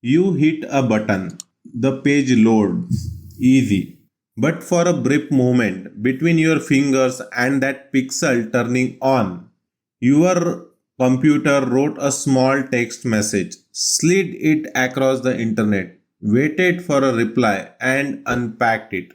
You hit a button, the page loads, easy. But for a brief moment between your fingers and that pixel turning on, your computer wrote a small text message, slid it across the internet, waited for a reply, and unpacked it.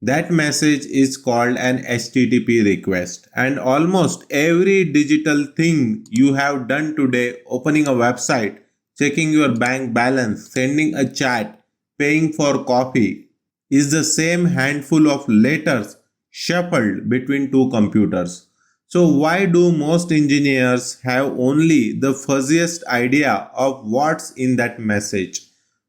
That message is called an HTTP request. And almost every digital thing you have done today, opening a website, checking your bank balance, sending a chat, paying for coffee, is the same handful of letters shuffled between two computers. So, why do most engineers have only the fuzziest idea of what's in that message?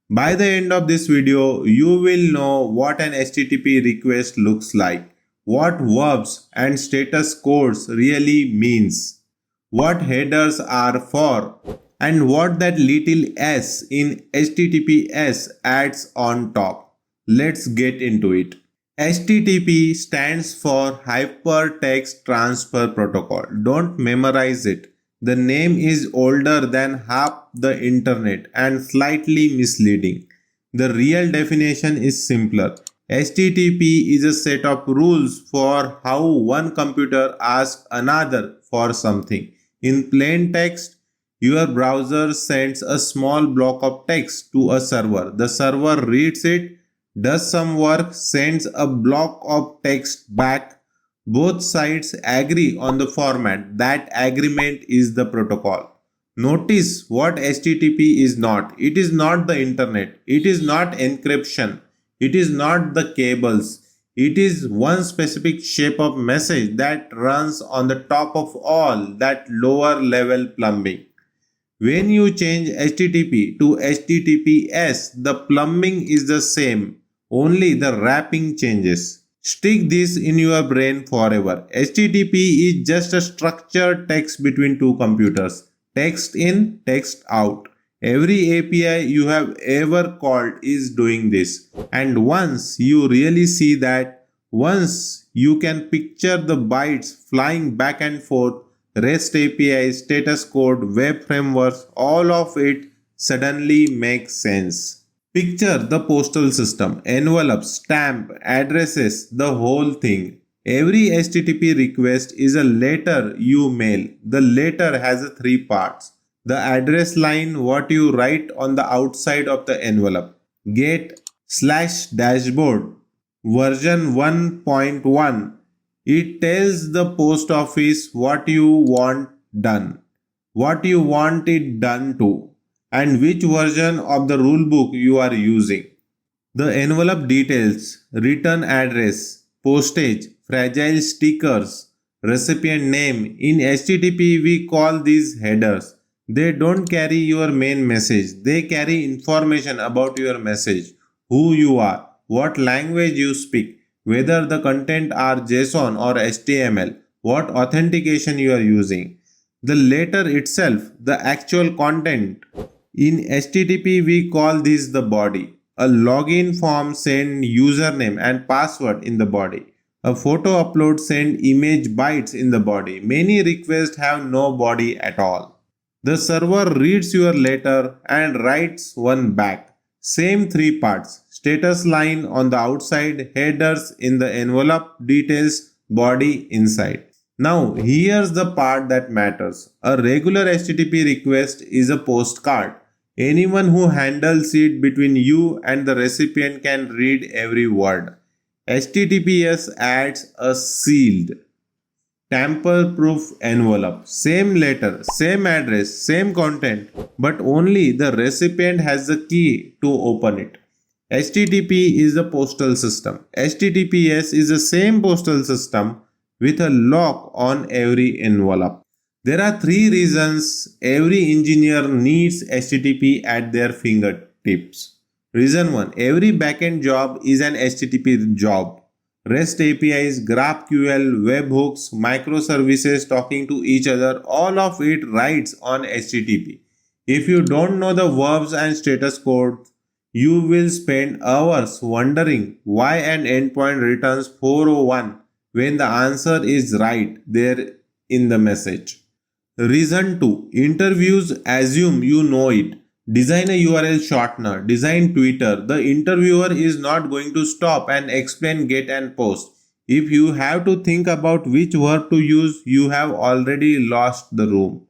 By the end of this video, you will know what an HTTP request looks like, what verbs and status codes really means, what headers are for, and what that little s in HTTPS adds on top. Let's get into it. HTTP stands for Hypertext Transfer Protocol. Don't memorize it. The name is older than half the internet and slightly misleading. The real definition is simpler. HTTP is a set of rules for how one computer asks another for something. In plain text, your browser sends a small block of text to a server. The server reads it, does some work, sends a block of text back. Both sides agree on the format. That agreement is the protocol. Notice what HTTP is not. It is not the internet. It is not encryption. It is not the cables. It is one specific shape of message that runs on the top of all that lower level plumbing. When you change HTTP to HTTPS, the plumbing is the same, only the wrapping changes. Stick this in your brain forever. HTTP is just a structured text between two computers. Text in, text out. Every API you have ever called is doing this. And once you really see that, once you can picture the bytes flying back and forth, REST API, status code, web frameworks, all of it suddenly makes sense. Picture the postal system, envelopes, stamp, addresses, the whole thing. Every HTTP request is a letter you mail. The letter has three parts. The address line, what you write on the outside of the envelope. Get /dashboard version 1.1. It tells the post office what you want done, what you want it done to, and which version of the rulebook you are using. The envelope details, return address, postage, fragile stickers, recipient name. In HTTP, we call these headers. They don't carry your main message. They carry information about your message, who you are, what language you speak, whether the content are JSON or HTML, what authentication you are using. The letter itself, the actual content. In HTTP, we call this the body. A login form send username and password in the body. A photo upload send image bytes in the body. Many requests have no body at all. The server reads your letter and writes one back. Same three parts. Status line on the outside, headers in the envelope, details, body inside. Now, here's the part that matters. A regular HTTP request is a postcard. Anyone who handles it between you and the recipient can read every word. HTTPS adds a sealed, tamper-proof envelope. Same letter, same address, same content, but only the recipient has the key to open it. HTTP is the postal system. HTTPS is the same postal system with a lock on every envelope. There are three reasons every engineer needs HTTP at their fingertips. Reason 1. Every backend job is an HTTP job. REST APIs, GraphQL, webhooks, microservices talking to each other, all of it rides on HTTP. If you don't know the verbs and status code, you will spend hours wondering why an endpoint returns 401 when the answer is right there in the message. Reason 2. Interviews assume you know it. Design a URL shortener, design Twitter. The interviewer is not going to stop and explain get and post. If you have to think about which verb to use, you have already lost the room.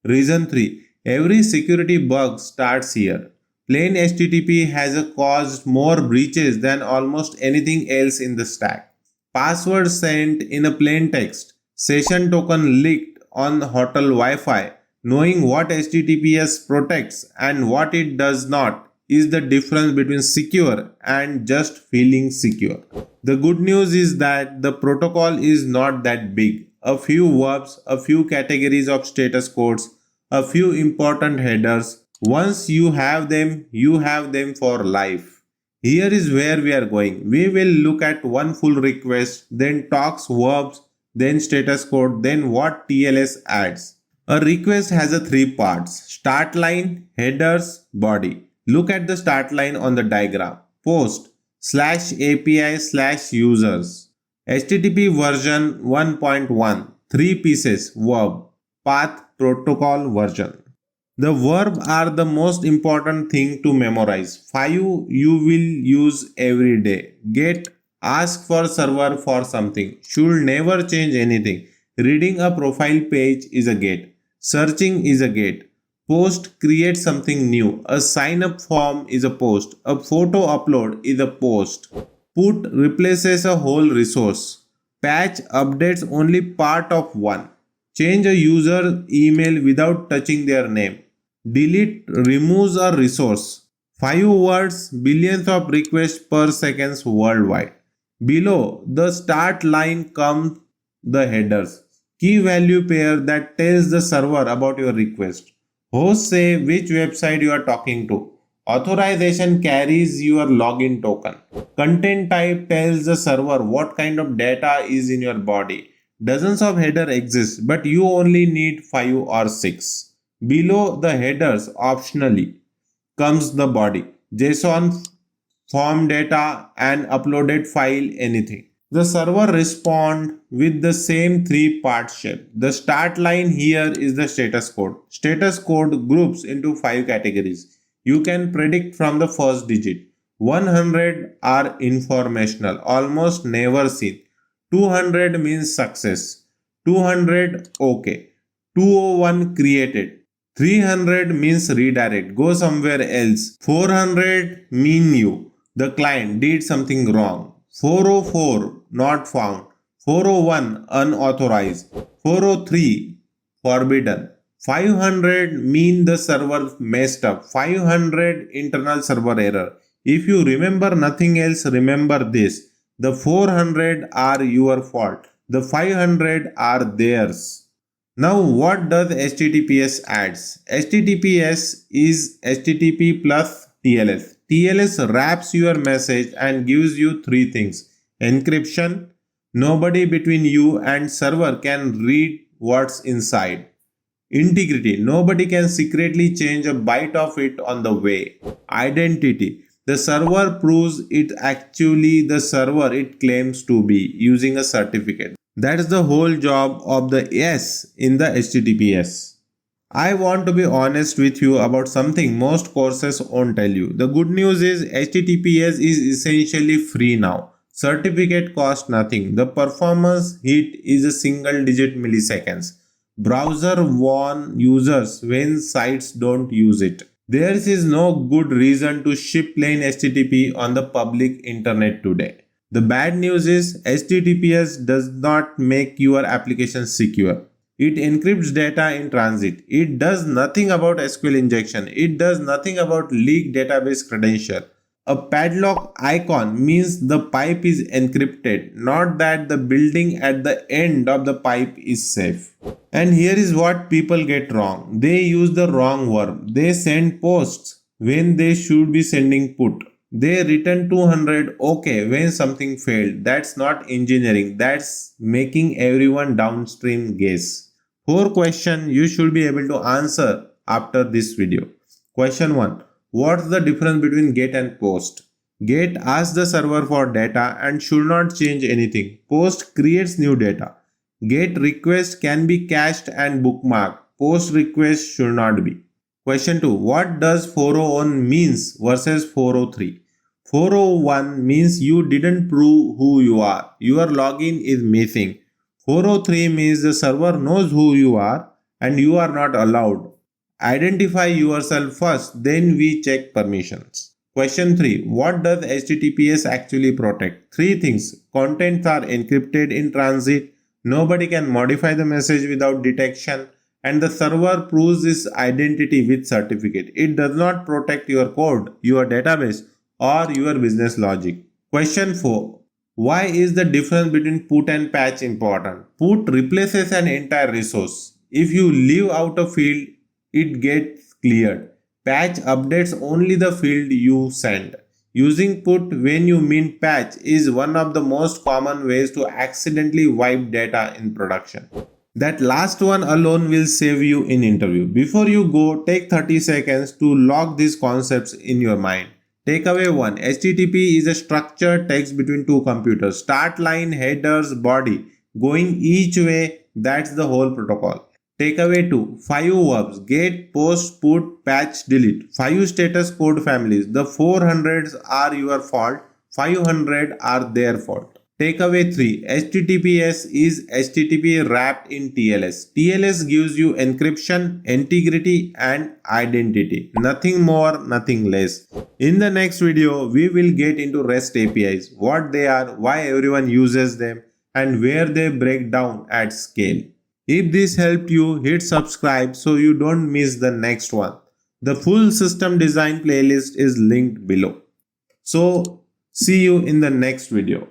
Reason 3. Every security bug starts here. Plain HTTP has caused more breaches than almost anything else in the stack. Password sent in a plain text. Session token leaked on hotel Wi-Fi. Knowing what HTTPS protects and what it does not is the difference between secure and just feeling secure. The good news is that the protocol is not that big. A few verbs, a few categories of status codes, a few important headers. Once you have them for life. Here is where we are going. We will look at one full request, then talks verbs, then status code, then what TLS adds. A request has a three parts: start line, headers, body. Look at the start line on the diagram. Post /API/users. HTTP version 1.1. 3 pieces verb. Path protocol version. The verb are the most important thing to memorize. 5 you will use every day. Get, ask for server for something. Should never change anything. Reading a profile page is a get. Searching is a get. Post, create something new. A sign up form is a post. A photo upload is a post. Put replaces a whole resource. Patch updates only part of one. Change a user email without touching their name. Delete removes a resource. 5 words, billions of requests per second worldwide. Below the start line come the headers. Key value pair that tells the server about your request. Host say which website you are talking to. Authorization carries your login token. Content type tells the server what kind of data is in your body. Dozens of headers exist, but you only need 5 or 6. Below the headers, optionally, comes the body. JSON, form data, and uploaded file, anything. The server responds with the same 3-part shape. The start line here is the status code. Status code groups into 5 categories. You can predict from the first digit. 100 are informational, almost never seen. 200 means success. 200 okay. 201 created. 300 means redirect, go somewhere else. 400 mean you, the client, did something wrong. 404 not found. 401 unauthorized. 403 forbidden. 500 mean the server messed up. 500 internal server error. If you remember nothing else, remember this. The 400 are your fault. The 500 are theirs. Now what does HTTPS adds? HTTPS is HTTP plus TLS. TLS wraps your message and gives you 3 things. Encryption, nobody between you and server can read what's inside. Integrity, nobody can secretly change a byte of it on the way. Identity, the server proves it actually the server it claims to be using a certificate. That is the whole job of the S in the HTTPS. I want to be honest with you about something most courses won't tell you. The good news is HTTPS is essentially free now. Certificate costs nothing. The performance hit is a single digit milliseconds. Browser warn users when sites don't use it. There is no good reason to ship plain HTTP on the public internet today. The bad news is HTTPS does not make your application secure. It encrypts data in transit. It does nothing about SQL injection. It does nothing about leaked database credential. A padlock icon means the pipe is encrypted, not that the building at the end of the pipe is safe. And here is what people get wrong. They use the wrong verb. They send posts when they should be sending put. They return 200 okay when something failed. That's not engineering. That's making everyone downstream guess. 4 questions you should be able to answer after this video. Question 1. What's the difference between get and post? Get asks the server for data and should not change anything. Post creates new data. Get request can be cached and bookmarked. Post request should not be. Question 2. What does 401 means versus 403? 401 means you didn't prove who you are. Your login is missing. 403 means the server knows who you are and you are not allowed. Identify yourself first, then we check permissions. Question 3. What does HTTPS actually protect? Three things. Contents are encrypted in transit. Nobody can modify the message without detection. And the server proves its identity with certificate. It does not protect your code, your database, or your business logic. Question 4. Why is the difference between put and patch important? Put replaces an entire resource. If you leave out a field, it gets cleared. Patch updates only the field you send. Using put when you mean patch is one of the most common ways to accidentally wipe data in production. That last one alone will save you in interview. Before you go, take 30 seconds to log these concepts in your mind. Takeaway 1. HTTP is a structured text between two computers. Start line, headers, body. Going each way, that's the whole protocol. Takeaway 2. 5 verbs. Get, post, put, patch, delete. 5 status code families. The 400s are your fault. 500 are their fault. Takeaway 3. HTTPS is HTTP wrapped in TLS. TLS gives you encryption, integrity and identity. Nothing more, nothing less. In the next video, we will get into REST APIs, what they are, why everyone uses them, and where they break down at scale. If this helped you, hit subscribe so you don't miss the next one. The full system design playlist is linked below. So, see you in the next video.